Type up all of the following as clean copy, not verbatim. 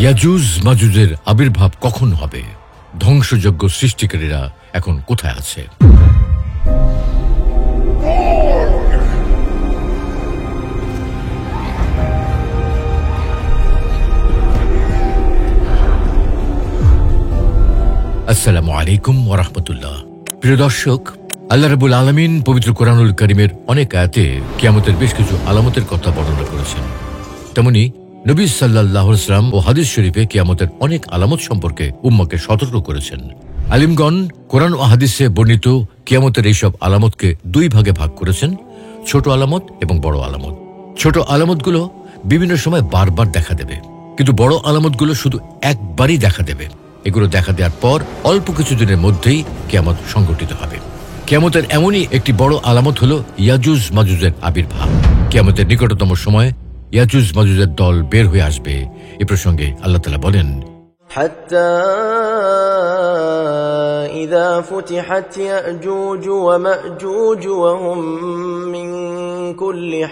ইয়াজুজ মাজুজের আবির্ভাব কখন হবে? ধ্বংসযজ্ঞ সৃষ্টিকারীরা এখন কোথায় আছে? আসসালামু আলাইকুম ওয়া রাহমাতুল্লাহ। প্রিয় দর্শক, আল্লাহ রাব্বুল আলামিন পবিত্র কোরআনুল কারীমের অনেক আয়াতে কিয়ামতের বেশ কিছু আলামতের কথা বর্ণনা করেছেন। তেমনি নবী সাল্লাল্লাহু আলাইহি ওয়াসাল্লাম ও হাদিস শরীফে কিয়ামতের অনেক আলামত সম্পর্কে উম্মাহকে সতর্ক করেছেন। আলিমগণ কোরআন ও হাদিসে বর্ণিত কিয়ামতের এইসব আলামতকে দুই ভাগে ভাগ করেছেন, ছোট আলামত এবং বড় আলামত। ছোট আলামতগুলো বিভিন্ন সময় বারবার দেখা দেবে, কিন্তু বড় আলামতগুলো শুধু একবারই দেখা দেবে। এগুলো দেখা দেওয়ার পর অল্প কিছুদিনের মধ্যেই কিয়ামত সংঘটিত হবে। কিয়ামতের এমনই একটি বড় আলামত হলো ইয়াজুজ মাজুজের আবির্ভাব। কিয়ামতের নিকটতম সময়ে ইয়াজুজ মাজুজের দল বের হয়ে আসবে। এ প্রসঙ্গে আল্লাহ তাআলা বলেন, হাত্তা ইযা ফুতিহাত ইয়াজুজ ওয়া মাজুজ ওয়া হুম মিন কুল্লি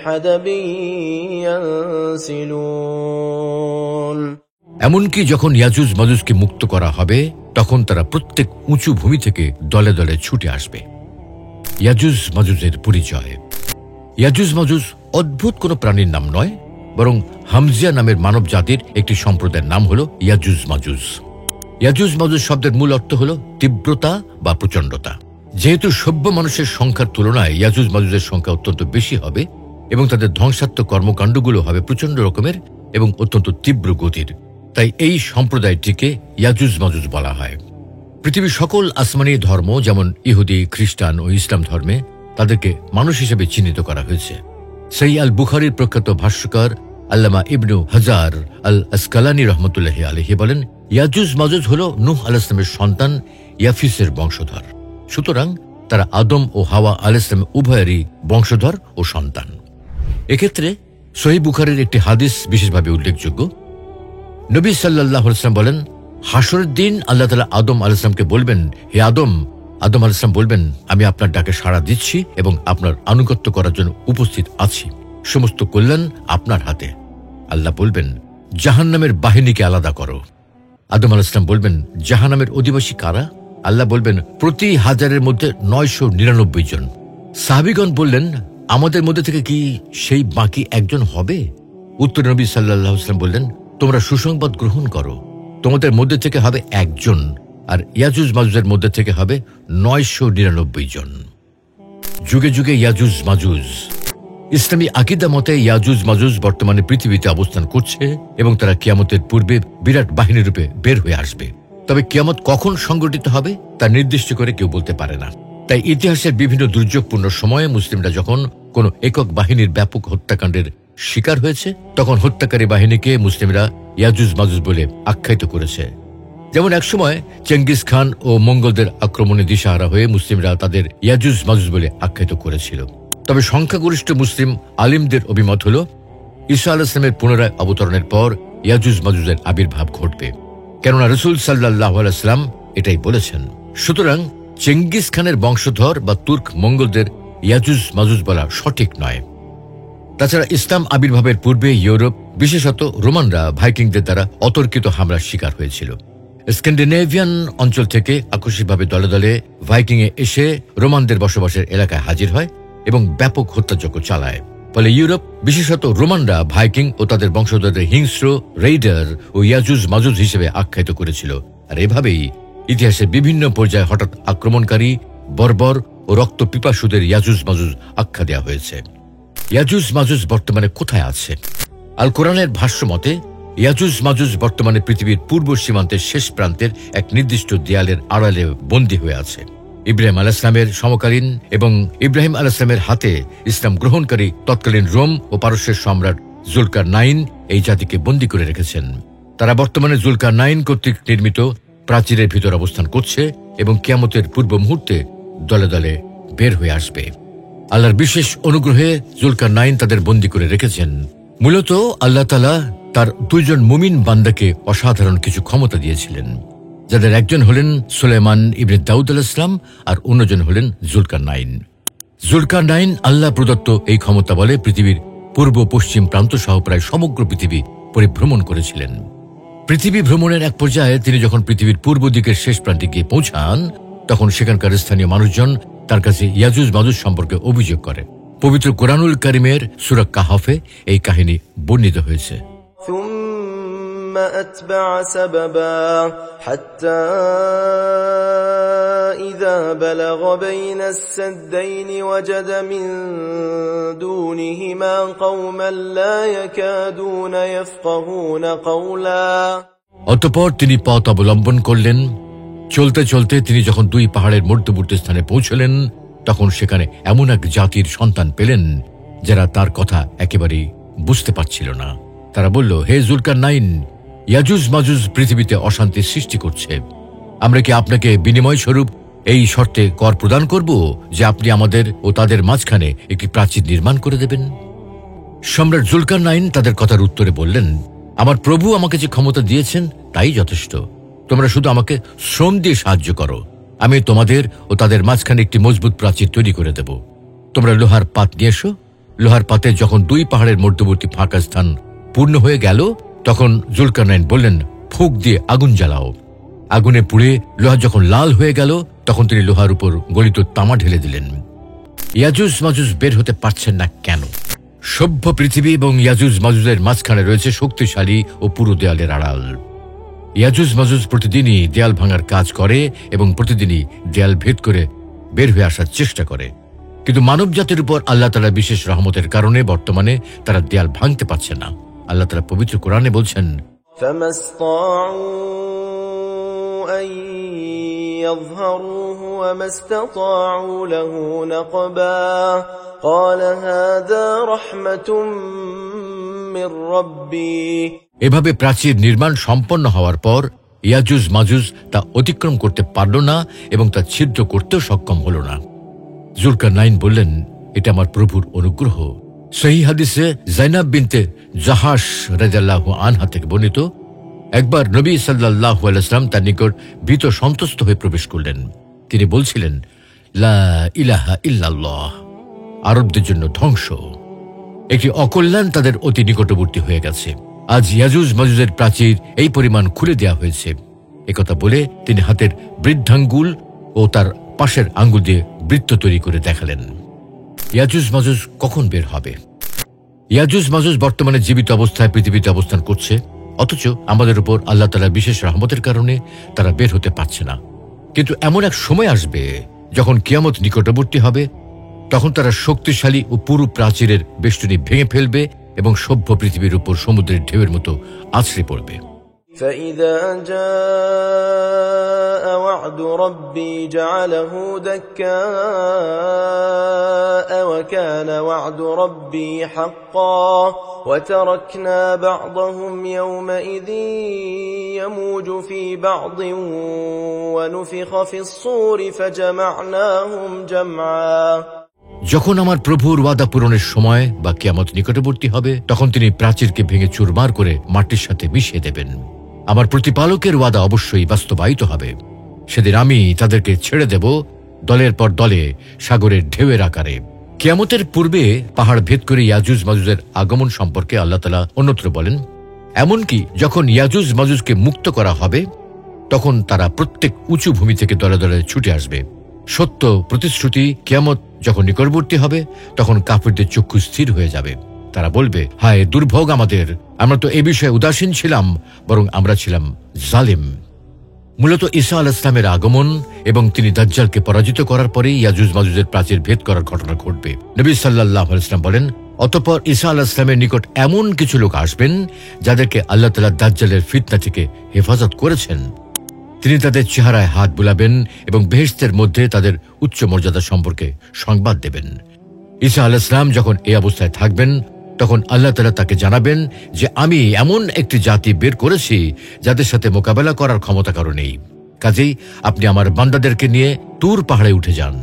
হাদাবিন ইয়ানসিলুন। এমনকি যখন ইয়াজুজ মাজুজকে মুক্ত করা হবে, তখন তারা প্রত্যেক উঁচু ভূমি থেকে দলে দলে ছুটে আসবে। ইয়াজুজ মাজুজের পরিচয়। ইয়াজুজ মাজুজ অদ্ভুত কোনো প্রাণীর নাম নয়, বরং হামজিয়া নামের মানব জাতির একটি সম্প্রদায়ের নাম হলো ইয়াজুজ মাজুজ। ইয়াজুজ মাজুজ শব্দের মূল অর্থ হলো তীব্রতা বা প্রচণ্ডতা। যেহেতু সভ্য মানুষের সংখ্যার তুলনায় ইয়াজুজ মাজুজের সংখ্যা অত্যন্ত বেশি হবে এবং তাদের ধ্বংসাত্মক কর্মকাণ্ডগুলো হবে প্রচণ্ড রকমের এবং অত্যন্ত তীব্র গতির, তাই এই সম্প্রদায়টিকে ইয়াজুজ মাজুজ বলা হয়। পৃথিবীর সকল আসমানি ধর্ম, যেমন ইহুদি, খ্রিস্টান ও ইসলাম ধর্মে তাদেরকে মানুষ হিসেবে চিহ্নিত করা হয়েছে। সহিহ আল বুখারীর প্রখ্যাত ভাষ্যকার আল্লামা ইবনু হাজার আল আসকালানী রহমতুল্লাহি আলাইহি বলেন, ইয়াজুজ মাজুজ হল নূহ আলাইহিস সালামের সন্তান ইয়াফিসের বংশধর। সুতরাং তারা আদম ও হাওয়া আলাইহিস সালাম উভয়েরই বংশধর ও সন্তান। এক্ষেত্রে সহিহ বুখারীর একটি হাদিস বিশেষভাবে উল্লেখযোগ্য। নবী সাল্লাল্লাহু আলাইহি ওয়াসাল্লাম বলেন, হাসরের দিন আল্লাহ তাআলা আদম আলাইহিস সালামকে বলবেন, হে আদম। আদম আলাইহিস সালাম বলবেন, আমি আপনার ডাকে সাড়া দিচ্ছি এবং আপনার আনুগত্য করার জন্য উপস্থিত আছি। সমস্ত কল্যাণ আপনার হাতে। আল্লাহ বলবেন, জাহান্নামের বাহিনীকে আলাদা করো। আদম আলাইহিস সালাম বলবেন, জাহান্নামের অধিবাসী কারা? আল্লাহ বলবেন, প্রতি হাজারের মধ্যে 999 জন। সাহাবীগণ বললেন, আমাদের মধ্যে থেকে কি সেই বাকি একজন হবে? উত্তরে নবী সাল্লাল্লাহু আলাইহি ওয়াসাল্লাম বললেন, তোমরা সুসংবাদ গ্রহণ করো, তোমাদের মধ্যে থেকে হবে একজন, আর ইয়াজুজ মাজুজের মধ্যে থেকে হবে 999 জন। যুগে যুগে ইয়াজুজ মাজুজ। ইসলামী আকীদা মতে ইয়াজুজ মাজুজ বর্তমানে পৃথিবীতে অবস্থান করছে এবং তারা কিয়ামতের পূর্বে বিরাট বাহিনী রূপে বের হয়ে আসবে। তবে কিয়ামত কখন সংঘটিত হবে তা নির্দিষ্ট করে কেউ বলতে পারে না। তাই ইতিহাসের বিভিন্ন দুর্যোগপূর্ণ সময়ে মুসলিমরা যখন কোনো একক বাহিনীর ব্যাপক হত্যাকাণ্ডের শিকার হয়েছে, তখন হত্যাকারী বাহিনীকে মুসলিমরা ইয়াজুজ মাজুজ বলে আখ্যায়িত করেছে। যেমন একসময় চেঙ্গিস খান ও মঙ্গলদের আক্রমণে দিশাহারা হয়ে মুসলিমরা তাদের ইয়াজুজ মাজুজ বলে আখ্যায়িত করেছিল। তবে সংখ্যাগরিষ্ঠ মুসলিম আলিমদের অভিমত হল, ঈসা আলাইহিস সালামের পুনরায় অবতরণের পর ইয়াজুজ মাজুজের আবির্ভাব ঘটবে, কেননা রাসূল সাল্লাল্লাহু আলাইহি ওয়াসাল্লাম এটাই বলেছেন। সুতরাং চেঙ্গিস খানের বংশধর বা তুর্ক মঙ্গলদের ইয়াজুজ মাজুজ বলা সঠিক নয়। তাছাড়া ইসলাম আবির্ভাবের পূর্বে ইউরোপ, বিশেষত রোমানরা ভাইকিংদের দ্বারা অতর্কিত হামলার শিকার হয়েছিল। স্ক্যান্ডিনেভিয়ান অঞ্চল থেকে আকস্মিকভাবে দলে দলে ভাইকিংয়ে এসে রোমানদের বসবাসের এলাকায় হাজির হয় এবং ব্যাপক হত্যাযজ্ঞ চালায়। ফলে ইউরোপ, বিশেষত রোমানরা ভাইকিং ও তাদের বংশধরদের হিংস্র, রেইডার ও ইয়াজুজ মাজুজ হিসেবে আখ্যায়িত করেছিল। আর এভাবেই ইতিহাসের বিভিন্ন পর্যায়ে হঠাৎ আক্রমণকারী, বর্বর ও রক্ত পিপাসুদের ইয়াজুজ মাজুজ আখ্যা দেওয়া হয়েছে। ইয়াজুজ মাজুজ বর্তমানে কোথায় আছে? আল কোরআনের ভাষ্য মতে ইয়াজুজ মাজুজ বর্তমানে পৃথিবীর পূর্ব সীমান্তের শেষ প্রান্তের এক নির্দিষ্ট দেয়ালের আড়ালে বন্দী হয়ে আছে। ইব্রাহিম আলাইহিস সালামের সমকালীন এবং ইব্রাহিম আলাইহিস সালামের হাতে ইসলাম গ্রহণকারী তৎকালীন রোম ও পারস্যের সম্রাট জুলকারনাইন এই জাতিকে বন্দী করে রেখেছেন। তারা বর্তমানে জুলকারনাইন কর্তৃক নির্মিত প্রাচীরের ভিতর অবস্থান করছে এবং কিয়ামতের পূর্ব মুহূর্তে দলে দলে বের হয়ে আসবে। আল্লাহর বিশেষ অনুগ্রহে জুলকারনাইন তাদের বন্দী করে রেখেছেন। মূলত আল্লাহ তাআলা তার দুইজন মুমিন বান্দাকে অসাধারণ কিছু ক্ষমতা দিয়েছিলেন, যাদের একজন হলেন সুলাইমান ইবনে দাউদ আলাইহিস সালাম আর অন্যজন হলেন জুলকারনাইন। জুলকারনাইন আল্লাহ প্রদত্ত এই ক্ষমতা বলে পৃথিবীর পূর্ব পশ্চিম প্রান্ত সহ প্রায় সমগ্র পৃথিবী পরিভ্রমণ করেছিলেন। পৃথিবী ভ্রমণের এক পর্যায়ে তিনি যখন পৃথিবীর পূর্ব দিকের শেষ প্রান্তে গিয়ে পৌঁছান, তখন সেখানকার স্থানীয় মানুষজন তার কাছে ইয়াজুজ মাজুজ সম্পর্কে অভিযোগ করে। পবিত্র কোরআনুল কারিমের সূরা কাহাফে এই কাহিনী বর্ণিত হয়েছে। ثم أتبع سببا حتى إذا بلغ بين السدين وجد من دونهما قوما لا يكادون يفقهون قولا। অতঃপর তিনি পথ অবলম্বন করলেন। চলতে চলতে তিনি যখন দুই পাহাড়ের মধ্যবর্তী স্থানে পৌঁছলেন, তখন সেখানে এমন এক জাতির সন্তান পেলেন যারা তার কথা একেবারেই বুঝতে পারছিল না। তারা বলল, হে জুলকারনাইন, ইয়াজুজ মাজুজ পৃথিবীতে অশান্তি সৃষ্টি করছে। আমরা কি আপনাকে বিনিময় স্বরূপ এই শর্তে কর প্রদান করব যে আপনি আমাদের ও তাদের মাঝখানে একটি প্রাচীর নির্মাণ করে দেবেন? সম্রাট জুলকারনাইন তাদের কথার উত্তরে বললেন, আমার প্রভু আমাকে যে ক্ষমতা দিয়েছেন তাই যথেষ্ট। তোমরা শুধু আমাকে শ্রম দিয়ে সাহায্য করো, আমি তোমাদের ও তাদের মাঝখানে একটি মজবুত প্রাচীর তৈরি করে দেব। তোমরা লোহার পাত নিয়ে এসো। লোহার পাতে যখন দুই পাহাড়ের মধ্যবর্তী ফাঁকা স্থান পূর্ণ হয়ে গেল, তখন জুলকারনাইন বললেন, ফুঁক দিয়ে আগুন জ্বালাও। আগুনে পুড়ে লোহা যখন লাল হয়ে গেল, তখন তিনি লোহার উপর গলিত তামা ঢেলে দিলেন। ইয়াজুজ মাজুজ বের হতে পারছেন না কেন? সভ্য পৃথিবী এবং ইয়াজুজ মাজুজের মাঝখানে রয়েছে শক্তিশালী ও পুরো দেয়ালের আড়াল। ইয়াজুজ মাজুজ প্রতিদিনই দেয়াল ভাঙার কাজ করে এবং প্রতিদিনই দেয়াল ভেদ করে বের হয়ে আসার চেষ্টা করে, কিন্তু মানব জাতির উপর আল্লাহ তাআলার বিশেষ রহমতের কারণে বর্তমানে তারা দেয়াল ভাঙতে পারছে না। আল্লাহ তাআলা পবিত্র কোরআনে বলছেন, فما استطاعوا أن يظهروه وما استطاعوا له نقبا قال هذا رحمة من ربي। এভাবে প্রাচীর নির্মাণ সম্পন্ন হওয়ার পর ইয়াজুজ মাজুজ তা অতিক্রম করতে পারল না এবং তা ছিদ্র করতেও সক্ষম হল না। জুলকারনাইন বললেন, এটা আমার প্রভুর অনুগ্রহ। সহিহ হাদিসে যায়নাব বিনতে জাহাশ রাদিয়াল্লাহু আনহা থেকে বর্ণিত, একবার নবী সাল্লাল্লাহু আলাইহি ওয়াসাল্লাম তার নিকট ভীত সন্ত্রস্ত হয়ে প্রবেশ করলেন। তিনি বলছিলেন, লা ইলাহা ইল্লাল্লাহ, আরবদের জন্য ধ্বংস। একটি অকল্যাণ তাদের অতি নিকটবর্তী হয়ে গেছে। আজ ইয়াজুজ মাজুজের প্রাচীর এই পরিমাণ খুলে দেওয়া হয়েছে। একথা বলে তিনি হাতের বৃদ্ধাঙ্গুল ও তার পাশের আঙ্গুল দিয়ে বৃত্ত তৈরি করে দেখালেন। ইয়াজুজ মাজুজ কখন বের হবে? ইয়াজুজ মাজুজ বর্তমানে জীবিত অবস্থায় পৃথিবীতে অবস্থান করছে, অথচ আমাদের উপর আল্লাহ তাআলার বিশেষ রহমতের কারণে তারা বের হতে পারছে না। কিন্তু এমন এক সময় আসবে যখন কিয়ামত নিকটবর্তী হবে, তখন তারা শক্তিশালী ও পুরু প্রাচীরের বেষ্টনী ভেঙে ফেলবে এবং সভ্য পৃথিবীর উপর সমুদ্রের ঢেউয়ের মতো আছড়ে পড়বে। فإذا جاء وعد ربي جعله دكاء وكان وعد ربي حقا وتركنا بعضهم يومئذ يموج في بعض ونفخ في الصور فجمعناهم جمعا। যখন আমার প্রভুর ওয়াদা পূরণের সময় বা কিয়ামত নিকটবর্তী হবে, তখন তিনি প্রাচীরকে ভেঙে চুরমার করে মাটির সাথে মিশিয়ে দেবেন। আমার প্রতিপালকের ওয়াদা অবশ্যই বাস্তবায়িত হবে। সেদিন আমি তাদেরকে ছেড়ে দেব দলের পর দলে সাগরের ঢেউয়ের আকারে। কিয়ামতের পূর্বে পাহাড় ভেদ করে ইয়াজুজ মাজুজের আগমন সম্পর্কে আল্লাহ তাআলা অন্যত্র বলেন, এমনকি যখন ইয়াজুজ মাজুজকে মুক্ত করা হবে, তখন তারা প্রত্যেক উঁচু ভূমি থেকে দলে দলে ছুটে আসবে। সত্য প্রতিশ্রুতি কিয়ামত যখন নিকটবর্তী হবে, তখন কাফিরদের চক্ষু স্থির হয়ে যাবে। তারা বলবে, হায় দুর্ভোগ আমাদের, আমরা তো এ বিষয়ে উদাসীন ছিলাম, বরং আমরা ছিলাম জালিম। মূলত ঈসা আলাইহিস সালামের আগমন এবং তিনি দাজ্জালকে পরাজিত করার পরেই ইয়াজুজ মাজুজের প্রাচীর ভেদ করার ঘটনা ঘটবে। নবী সাল্লাল্লাহু আলাইহি ওয়াসাল্লাম বলেন, অতঃপর ঈসা আলাইহিস সালামের নিকট এমন কিছু লোক আসবেন যাদেরকে আল্লাহ তাআলা দাজ্জালের ফিতনা থেকে হেফাজত করেছেন। তিনি তাদের চেহারায় হাত বুলাবেন এবং বেহেশতের মধ্যে তাদের উচ্চ মর্যাদা সম্পর্কে সংবাদ দেবেন। ঈসা আলাইহিস সালাম যখন এই অবস্থায় থাকবেন, তখন আল্লাহ তাআলা তাকে জানাবেন যে আমি এমন একটি জাতি বের করেছি যাদের সাথে মোকাবেলা করার ক্ষমতা কারো নেই। কাজেই আপনি আমার বান্দাদেরকে নিয়ে তুর পাহাড়ে উঠে যান।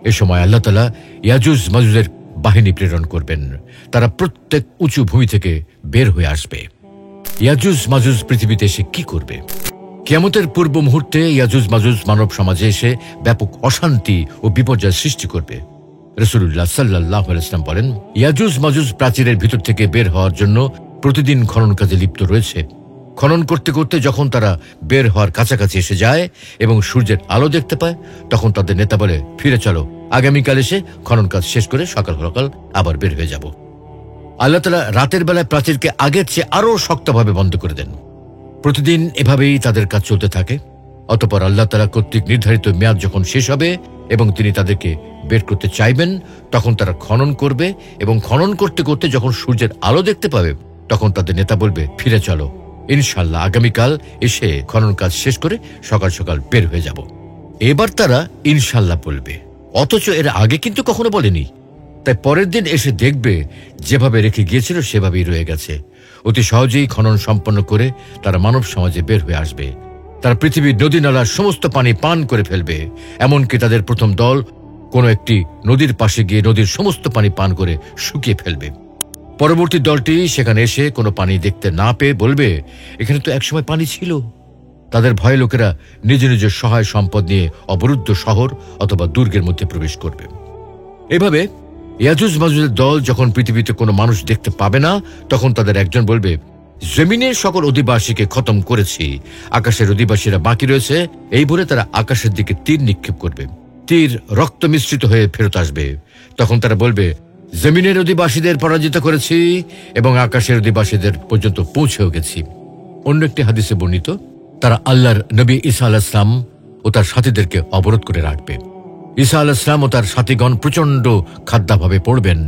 এ সময় আল্লাহ তাআলা ইয়াজুজ মাজুজের বাহিনী প্রেরণ করবেন। তারা প্রত্যেক উঁচু ভূমি থেকে বের হয়ে আসবে। ইয়াজুজ মাজুজ পৃথিবীতে এসে কি করবে? কিয়ামতের পূর্ব মুহূর্তে ইয়াজুজ মাজুজ মানব সমাজে এসে ব্যাপক অশান্তি ও বিপর্যয় সৃষ্টি করবে। রাসূলুল্লাহ সাল্লাল্লাহু আলাইহি ওয়াসাল্লাম বলেন, ইয়াজুজ মাজুজ প্রাচীরের ভিতর থেকে বের হওয়ার জন্য প্রতিদিন খনন কাজে লিপ্ত রয়েছে। খনন করতে করতে যখন তারা বের হওয়ার কাছাকাছি এসে যায় এবং সূর্যের আলো দেখতে পায়, তখন তাদের নেতা বলে, ফিরে চলো, আগামীকাল এসে খনন কাজ শেষ করে সকাল সকাল আবার বের হয়ে যাব। আল্লাহ তাআলা রাতের বেলায় প্রাচীরকে আগের চেয়ে আরো শক্তভাবে বন্ধ করে দেন। প্রতিদিন এভাবেই তাদের কাজ চলতে থাকে। অতঃপর আল্লাহ তাআলা কর্তৃক নির্ধারিত মেয়াদ যখন শেষ হবে এবং তিনি তাদেরকে বের করতে চাইবেন, তখন তারা খনন করবে এবং খনন করতে করতে যখন সূর্যের আলো দেখতে পাবে, তখন তাদের নেতা বলবে, ফিরে চলো, ইনশাআল্লাহ আগামীকাল এসে খনন কাজ শেষ করে সকাল সকাল বের হয়ে যাব। এবার তারা ইনশাআল্লাহ বলবে, অথচ এর আগে কিন্তু কখনো বলেনি। তাই পরের দিন এসে দেখবে যেভাবে রেখে গিয়েছিল সেভাবেই রয়ে গেছে। অতি সহজেই খনন সম্পন্ন করে তারা মানব সমাজে বের হয়ে আসবে। তারা পৃথিবীর নদী নালার সমস্ত পানি পান করে ফেলবে। এমনকি তাদের প্রথম দল কোনো একটি নদীর পাশে গিয়ে নদীর সমস্ত পানি পান করে শুকিয়ে ফেলবে। পরবর্তী দলটি সেখানে এসে কোনো পানি দেখতে না পেয়ে বলবে, এখানে তো একসময় পানি ছিল। তাদের ভয়ে লোকেরা নিজ নিজ সহায় সম্পদ নিয়ে অবরুদ্ধ শহর অথবা দুর্গের মধ্যে প্রবেশ করবে। এভাবে ইয়াজুজ মাজুজের দল যখন পৃথিবীতে কোনো মানুষ দেখতে পাবে না, তখন তাদের একজন বলবে, জমিনের সকল অধিবাসীকে খতম করেছি, আকাশের অধিবাসীরা বাকি রয়েছে। এই বলে তারা আকাশের দিকে তীর নিক্ষেপ করবে। তীর রক্ত মিশ্রিত হয়ে ফেরত আসবে। তখন তারা বলবে, জমিনের অধিবাসীদের পরাজিত করেছি এবং আকাশের অধিবাসীদের পর্যন্ত পৌঁছেও গেছি। অন্য একটি হাদিসে বর্ণিত, তারা আল্লাহর নবী ঈসা আলাইহিস সালাম ও তার সাথীদেরকে অবরোধ করে রাখবে। ঈসা আলাইহিস সালাম ও তার সাথীগণ প্রচন্ড খাদ্যাভাবে পড়বেন।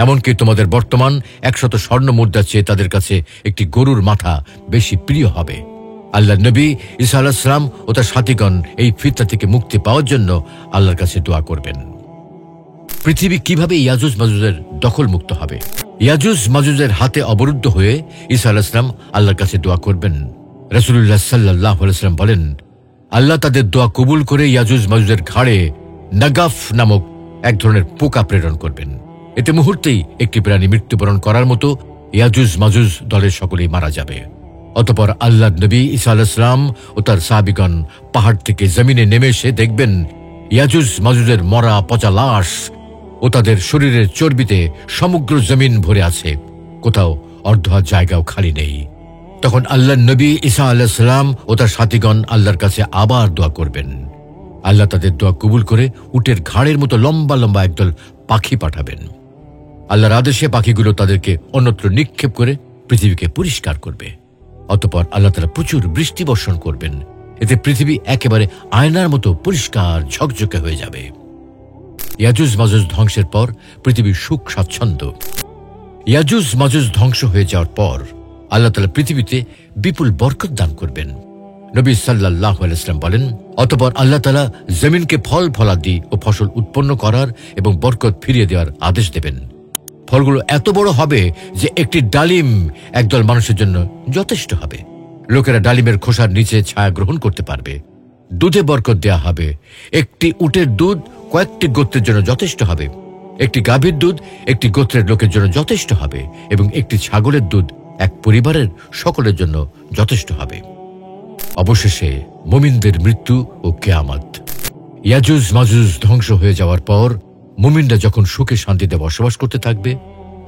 এমনকি তোমাদের বর্তমান 100 স্বর্ণ মুদ্রার চেয়ে তাদের কাছে একটি গরুর মাথা বেশি প্রিয় হবে। আল্লাহর নবী ঈসা আলাইহিস সালাম ও তার সাথীগণ এই ফিতনা থেকে মুক্তি পাওয়ার জন্য আল্লাহর কাছে দোয়া করবেন। পৃথিবী কিভাবে ইয়াজুজ মাজুজের দখল মুক্ত হবে? ইয়াজুজ মাজুজের হাতে অবরুদ্ধ হয়ে ঈসা আলাইহিস সালাম আল্লাহর কাছে দোয়া করবেন। রাসূলুল্লাহ সাল্লাল্লাহু আলাইহি ওয়াসাল্লাম বলেন, আল্লাহ তাদের দোয়া কবুল করে ইয়াজুজ মাজুজের ঘাড়ে নাগাফ নামক এক ধরনের পোকা প্রেরণ করবেন। এতে মুহূর্তেই একটি প্রাণী মৃত্যুবরণ করার মতো ইয়াজুজ মাজুজ দলের সকলেই মারা যাবে। অতঃপর আল্লাহর নবী ঈসা আলাইহিস সালাম ও তার সাহাবীগণ পাহাড় থেকে জমিনে নেমে এসে দেখবেন ইয়াজুজ মাজুজের মরা পচা লাশ ও তাদের শরীরের চর্বিতে সমগ্র জমিন ভরে আছে, কোথাও অর্ধহাত জায়গাও খালি নেই। তখন আল্লাহর নবী ঈসা আলাইহিস সালাম ও তার সাথীগণ আল্লাহর কাছে আবার দোয়া করবেন। আল্লাহ তাদের দোয়া কবুল করে উটের ঘাড়ের মতো লম্বা লম্বা একদল পাখি পাঠাবেন। আল্লাহর আদেশে পাখিগুলো তাদেরকে অন্যত্র নিক্ষেপ করে পৃথিবীকে পরিষ্কার করবে। অতঃপর আল্লাহ তাআলা প্রচুর বৃষ্টি বর্ষণ করবেন। এতে পৃথিবী একেবারে আয়নার মতো পরিষ্কার ঝকঝকে হয়ে যাবে। ইয়াজুজ মাজুজ ধ্বংসের পর পৃথিবীর সুখ স্বাচ্ছন্দ্য। ইয়াজুজ মাজুজ ধ্বংস হয়ে যাওয়ার পর আল্লাহ তাআলা পৃথিবীতে বিপুল বরকত দান করবেন। নবী সাল্লাল্লাহু আলাইহি ওয়াসাল্লাম বলেন, অতঃপর আল্লাহ তাআলা জমিনকে ফল ফলাদি ও ফসল উৎপন্ন করার এবং বরকত ফিরিয়ে দেওয়ার আদেশ দেবেন। ফলগুলো এত বড় হবে যে একটি ডালিম একদল মানুষের জন্য যথেষ্ট হবে। লোকেরা ডালিমের খোসার নিচে ছায়া গ্রহণ করতে পারবে। দুধে বরকত দেয়া হবে। একটি উটের দুধ কয়েকটি গোত্রের জন্য যথেষ্ট হবে। একটি গাভীর দুধ একটি গোত্রের লোকের জন্য যথেষ্ট হবে এবং একটি ছাগলের দুধ এক পরিবারের সকলের জন্য যথেষ্ট হবে। অবশেষে মুমিনদের মৃত্যু ও কিয়ামত। ইয়াজুজ মাজুজ ধ্বংস হয়ে যাওয়ার পর মুমিনরা যখন সুখে শান্তিতে বসবাস করতে থাকবে,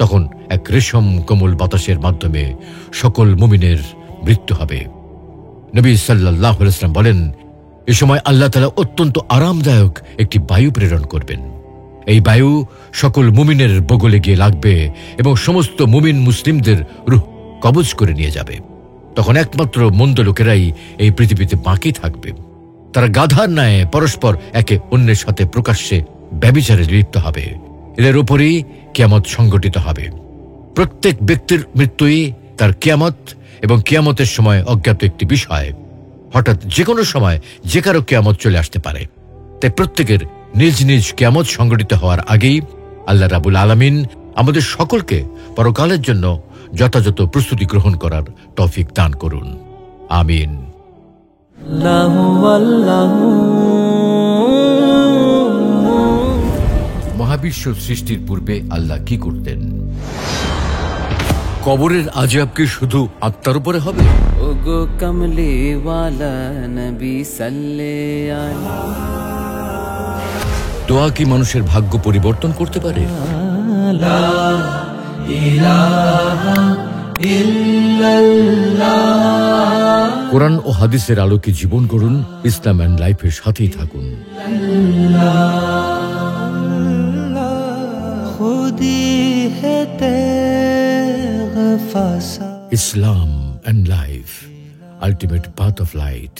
তখন এক রেশম কোমল বাতাসের মাধ্যমে সকল মুমিনের মৃত্যু হবে। নবী সাল্লাল্লাহু আলাইহি ওয়াসাল্লাম বলেন, এ সময় আল্লাহ তাআলা অত্যন্ত আরামদায়ক একটি বায়ু প্রেরণ করবেন। এই বায়ু সকল মুমিনের বগলে গিয়ে লাগবে এবং সমস্ত মুমিন মুসলিমদের রূহ কবজ করে নিয়ে যাবে। তখন একমাত্র মন্দ লোকেরাই এই পৃথিবীতে বাকি থাকবে। তারা গাধার ন্যায় পরস্পর একে অন্যের সাথে প্রকাশ্যে ব্যভিচারে লিপ্ত হবে। এদের উপরই কিয়ামত সংঘটিত হবে। প্রত্যেক ব্যক্তির মৃত্যুই তার কিয়ামত এবং কিয়ামতের সময় অজ্ঞাত একটি বিষয়। হঠাৎ যে কোনো সময় যে কারো কিয়ামত চলে আসতে পারে। তাই প্রত্যেকের নিজ নিজ কিয়ামত সংঘটিত হওয়ার আগেই আল্লাহ রাব্বুল আলামিন আমাদের সকলকে পরকালের জন্য যথাযথ প্রস্তুতি গ্রহণ করার তৌফিক দান করুন। আমিন। মহাবিশ্ব সৃষ্টির পূর্বে আল্লাহ কি করতেন? কবরের আযাব কি শুধু আত্মার উপরে হবে? ওগো কমলি ওয়ালা নবী সাল্লে আলাইহি। দোয়া কি মানুষের ভাগ্য পরিবর্তন করতে পারে? কোরআন ও হাদিসের আলোকে জীবন গড়ুন, ইসলাম অ্যান্ড লাইফের সাথেই থাকুন। Islam and life, ultimate path of light.